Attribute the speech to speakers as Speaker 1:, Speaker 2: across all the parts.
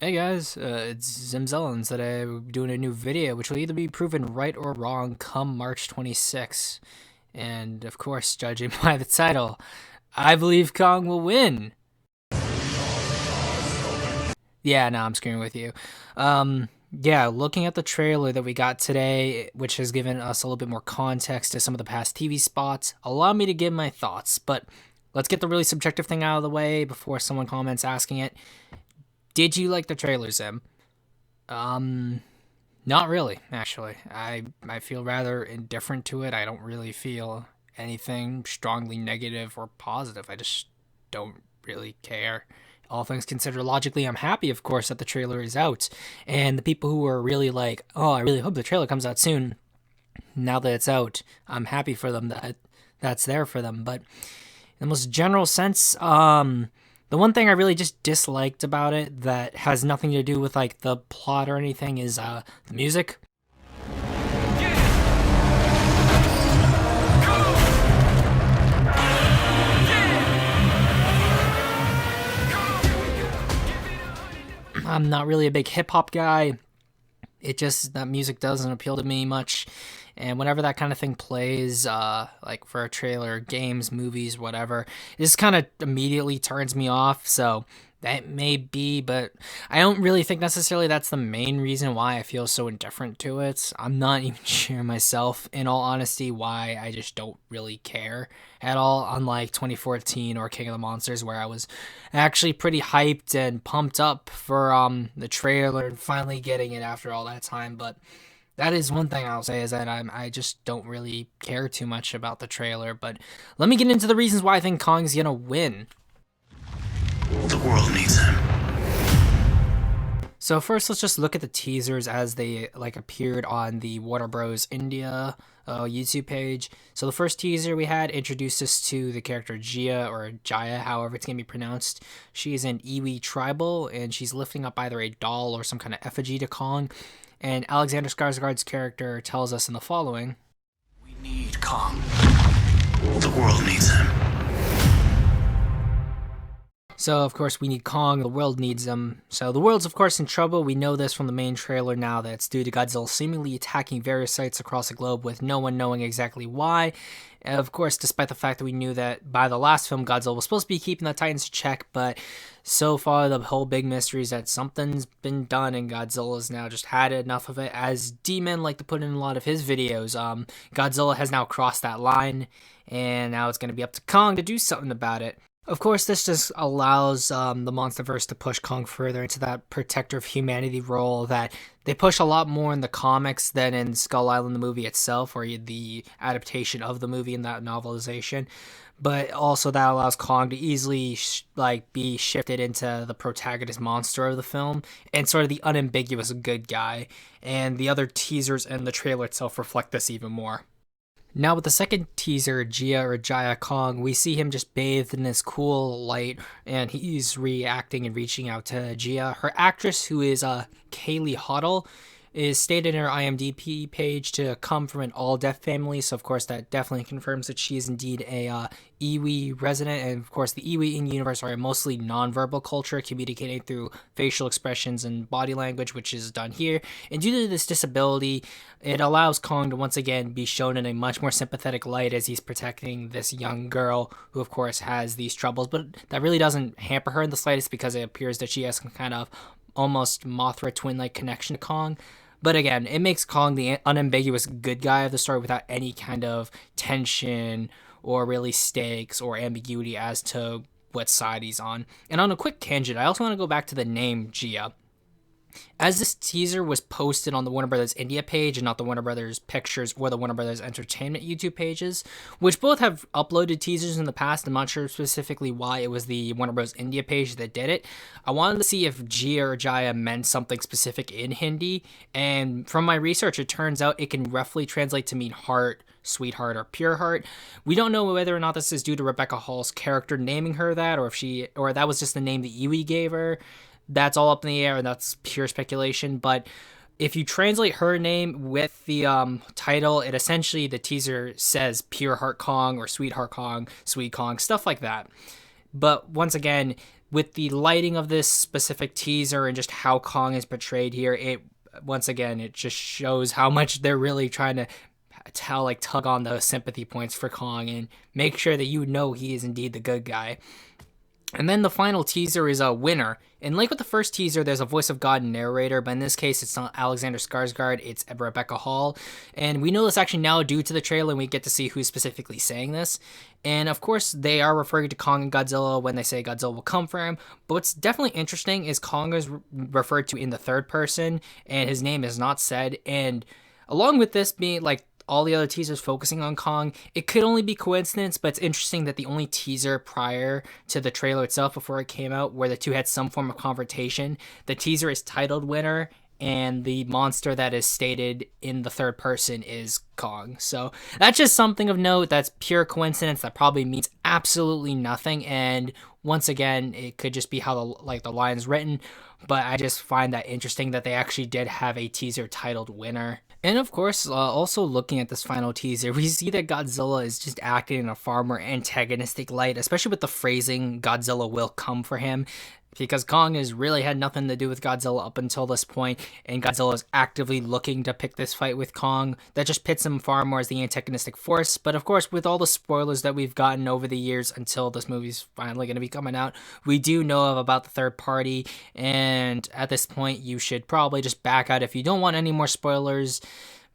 Speaker 1: Hey guys, it's Zimzella, and today we're doing a new video which will either be proven right or wrong come March 26th. And of course, judging by the title, I believe Kong will win. Yeah, no, I'm screwing with you. Yeah, looking at the trailer that we got today, which has given us a little bit more context to some of the past TV spots, allow me to give my thoughts. But let's get the really subjective thing out of the way before someone comments asking it. Did you like the trailer, Zim? Um, Not really, actually. I feel rather indifferent to it. I don't really feel anything strongly negative or positive. I just don't really care. All things considered, logically, I'm happy, of course, that the trailer is out. And the people who are really like, oh, I really hope the trailer comes out soon, now that it's out, I'm happy for them that that's there for them. But in the most general sense, the one thing I really just disliked about it that has nothing to do with like the plot or anything is the music. I'm not really a big hip hop guy. It just, that music doesn't appeal to me much. And whenever that kind of thing plays, like for a trailer, games, movies, whatever, it just kind of immediately turns me off. So that may be, but I don't really think necessarily that's the main reason why I feel so indifferent to it. I'm not even sure myself, in all honesty, why I just don't really care at all, unlike 2014 or King of the Monsters, where I was actually pretty hyped and pumped up for the trailer and finally getting it after all that time. But that is one thing I'll say, is that I just don't really care too much about the trailer. But let me get into the reasons why I think Kong's gonna win.
Speaker 2: The world needs him.
Speaker 1: So first, let's just look at the teasers as they like appeared on the Warner Bros. India YouTube page. So the first teaser we had introduced us to the character Jia, or Jaya, however it's gonna be pronounced. She is an Iwi tribal, and she's lifting up either a doll or some kind of effigy to Kong. And Alexander Skarsgård's character tells us in the following:
Speaker 2: We need Kong. The world needs him.
Speaker 1: So, of course, we need Kong, the world needs him. So, the world's, of course, in trouble. We know this from the main trailer now, that it's due to Godzilla seemingly attacking various sites across the globe with no one knowing exactly why. And of course, despite the fact that we knew that by the last film, Godzilla was supposed to be keeping the Titans in check, but so far, the whole big mystery is that something's been done and Godzilla's now just had enough of it. As D-Man like to put in a lot of his videos, Godzilla has now crossed that line, and now it's going to be up to Kong to do something about it. Of course, this just allows the MonsterVerse to push Kong further into that protector of humanity role that they push a lot more in the comics than in Skull Island, the movie itself, or the adaptation of the movie in that novelization. But also that allows Kong to easily be shifted into the protagonist monster of the film and sort of the unambiguous good guy. And the other teasers and the trailer itself reflect this even more. Now with the second teaser, Jia or Jaya Kong, we see him just bathed in this cool light, and he's reacting and reaching out to Jia. Her actress, who is Kaylee Huddle, is stated in her IMDb page to come from an all-deaf family, so of course that definitely confirms that she is indeed a Iwi resident, and of course the Iwi in universe are a mostly non-verbal culture, communicating through facial expressions and body language, which is done here. And due to this disability, it allows Kong to once again be shown in a much more sympathetic light as he's protecting this young girl who of course has these troubles, but that really doesn't hamper her in the slightest, because it appears that she has some kind of almost Mothra twin-like connection to Kong. But again, it makes Kong the unambiguous good guy of the story without any kind of tension or really stakes or ambiguity as to what side he's on. And on a quick tangent, I also want to go back to the name Jia. As this teaser was posted on the Warner Brothers India page and not the Warner Brothers Pictures or the Warner Brothers Entertainment YouTube pages, which both have uploaded teasers in the past, I'm not sure specifically why it was the Warner Bros. India page that did it. I wanted to see if Jia or Jaya meant something specific in Hindi, and from my research, it turns out it can roughly translate to mean heart, sweetheart, or pure heart. We don't know whether or not this is due to Rebecca Hall's character naming her that, or that was just the name that Iwi gave her. That's all up in the air, and that's pure speculation. But if you translate her name with the title, it essentially, the teaser says Pure Heart Kong or Sweetheart Kong, Sweet Kong, stuff like that. But once again, with the lighting of this specific teaser and just how Kong is portrayed here, it once again it just shows how much they're really trying to tug on the sympathy points for Kong and make sure that you know he is indeed the good guy. And then the final teaser is a winner. And like with the first teaser, there's a voice of God narrator, but in this case, it's not Alexander Skarsgård, it's Rebecca Hall. And we know this actually now due to the trailer, and we get to see who's specifically saying this. And of course, they are referring to Kong and Godzilla when they say Godzilla will come for him. But what's definitely interesting is Kong is referred to in the third person, and his name is not said. And along with this being like all the other teasers focusing on Kong, it could only be coincidence, but it's interesting that the only teaser prior to the trailer itself, before it came out, where the two had some form of confrontation, the teaser is titled Winner, and the monster that is stated in the third person is Kong. So that's just something of note. That's pure coincidence. That probably means absolutely nothing. And once again, it could just be how the line's written. But I just find that interesting that they actually did have a teaser titled Winner. And of course, also looking at this final teaser, we see that Godzilla is just acting in a far more antagonistic light, especially with the phrasing Godzilla will come for him, because Kong has really had nothing to do with Godzilla up until this point, and Godzilla is actively looking to pick this fight with Kong. That just pits him far more as the antagonistic force. But of course, with all the spoilers that we've gotten over the years until this movie's finally going to be coming out, we do know about the third party, and at this point, you should probably just back out if you don't want any more spoilers,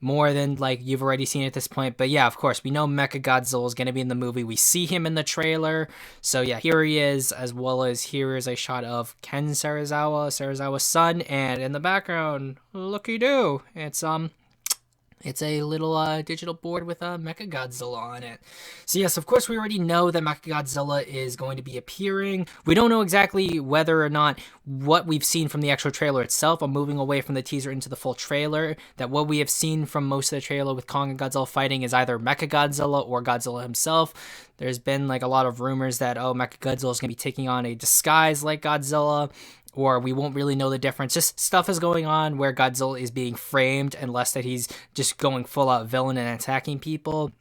Speaker 1: more than like you've already seen at this point. But yeah, of course, we know Mechagodzilla is going to be in the movie. We see him in the trailer. So yeah, here he is, as well as here is a shot of Ken Sarazawa's son, and in the background, looky-doo, it's a little digital board with a Mechagodzilla on it. So yes, of course, we already know that Mechagodzilla is going to be appearing. We don't know exactly whether or not what we've seen from the actual trailer itself. I'm moving away from the teaser into the full trailer. That what we have seen from most of the trailer with Kong and Godzilla fighting is either Mechagodzilla or Godzilla himself. There's been like a lot of rumors that, Mechagodzilla is going to be taking on a disguise like Godzilla, or we won't really know the difference. Just stuff is going on where Godzilla is being framed, unless that he's just going full out villain and attacking people.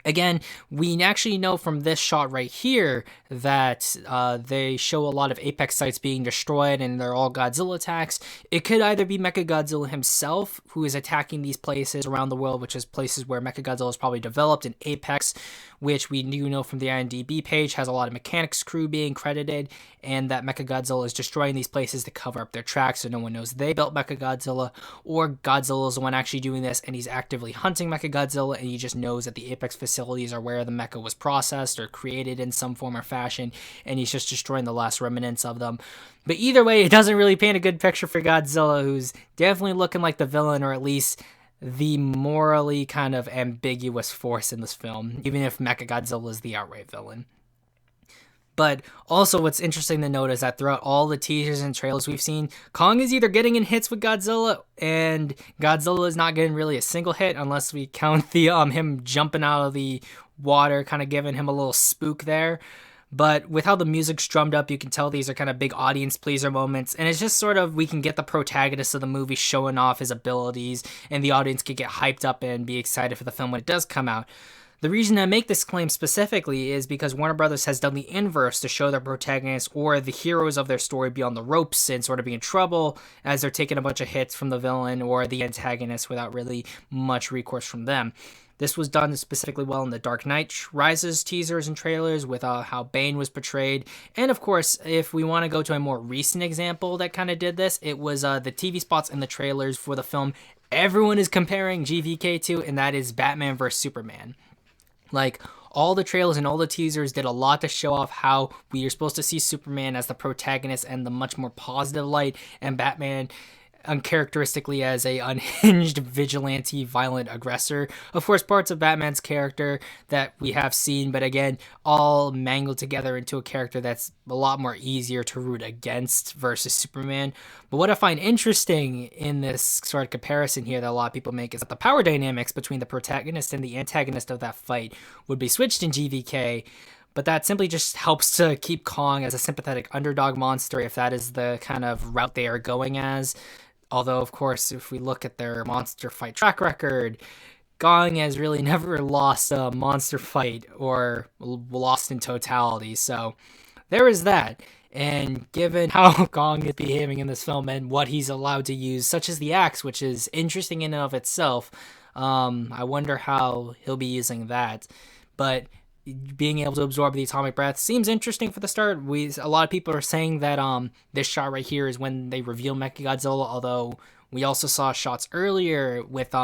Speaker 1: Again, we actually know from this shot right here that they show a lot of Apex sites being destroyed, and they're all Godzilla attacks. It could either be Mechagodzilla himself who is attacking these places around the world, which is places where Mechagodzilla is probably developed, in Apex, which we do know from the IMDb page has a lot of mechanics crew being credited, and that Mechagodzilla is destroying these places to cover up their tracks so no one knows they built Mechagodzilla, or Godzilla is the one actually doing this and he's actively hunting Mechagodzilla, and he just knows that the Apex facilities are where the mecha was processed or created in some form or fashion, and he's just destroying the last remnants of them. But either way, it doesn't really paint a good picture for Godzilla, who's definitely looking like the villain, or at least the morally kind of ambiguous force in this film, even if Mechagodzilla is the outright villain. But also what's interesting to note is that throughout all the teasers and trailers we've seen, Kong is either getting in hits with Godzilla, and Godzilla is not getting really a single hit, unless we count the him jumping out of the water, kind of giving him a little spook there. But with how the music's drummed up, you can tell these are kind of big audience pleaser moments. And it's just sort of, we can get the protagonist of the movie showing off his abilities, and the audience can get hyped up and be excited for the film when it does come out. The reason I make this claim specifically is because Warner Brothers has done the inverse to show their protagonists or the heroes of their story be on the ropes and sort of be in trouble as they're taking a bunch of hits from the villain or the antagonist without really much recourse from them. This was done specifically well in the Dark Knight Rises teasers and trailers with how Bane was portrayed. And of course, if we want to go to a more recent example that kind of did this, it was the TV spots and the trailers for the film everyone is comparing GVK to, and that is Batman vs. Superman. Like, all the trailers and all the teasers did a lot to show off how we are supposed to see Superman as the protagonist and the much more positive light, and Batman uncharacteristically as a unhinged vigilante violent aggressor. Of course, parts of Batman's character that we have seen, but again, all mangled together into a character that's a lot more easier to root against versus Superman. But what I find interesting in this sort of comparison here that a lot of people make is that the power dynamics between the protagonist and the antagonist of that fight would be switched in GVK, but that simply just helps to keep Kong as a sympathetic underdog monster if that is the kind of route they are going as. Although, of course, if we look at their monster fight track record, Kong has really never lost a monster fight or lost in totality. So there is that. And given how Kong is behaving in this film and what he's allowed to use, such as the axe, which is interesting in and of itself, I wonder how he'll be using that. But being able to absorb the atomic breath seems interesting for the start. A lot of people are saying that this shot right here is when they reveal Mechagodzilla, although we also saw shots earlier with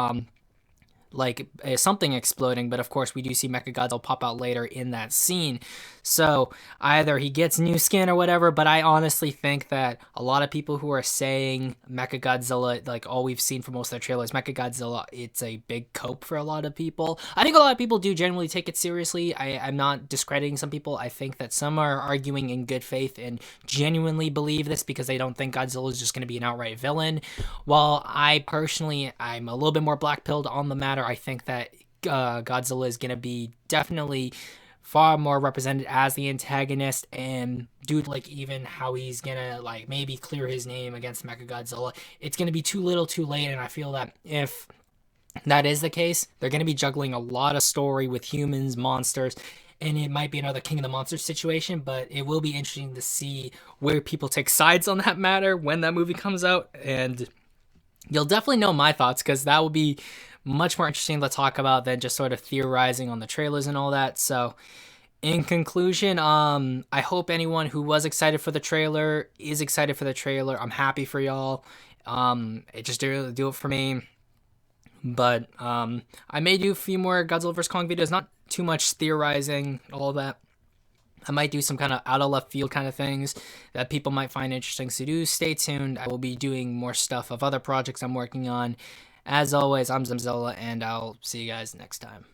Speaker 1: something exploding, but of course we do see Mechagodzilla pop out later in that scene. So either he gets new skin or whatever, but I honestly think that a lot of people who are saying Mechagodzilla, like all we've seen for most of their trailers, Mechagodzilla, it's a big cope for a lot of people. I think a lot of people do generally take it seriously. I'm not discrediting some people. I think that some are arguing in good faith and genuinely believe this because they don't think Godzilla is just going to be an outright villain. While I personally, I'm a little bit more black-pilled on the matter. I think that Godzilla is going to be definitely far more represented as the antagonist, and dude, like even how he's gonna like maybe clear his name against Mechagodzilla, it's gonna be too little too late. And I feel that if that is the case, they're gonna be juggling a lot of story with humans, monsters, and it might be another King of the Monsters situation, but it will be interesting to see where people take sides on that matter when that movie comes out. And you'll definitely know my thoughts because that will be much more interesting to talk about than just sort of theorizing on the trailers and all that. So, in conclusion, I hope anyone who was excited for the trailer is excited for the trailer. I'm happy for y'all. It just didn't really do it for me. But I may do a few more Godzilla vs Kong videos. Not too much theorizing, all that. I might do some kind of out of left field kind of things that people might find interesting. So do stay tuned. I will be doing more stuff of other projects I'm working on. As always, I'm Zamzilla, and I'll see you guys next time.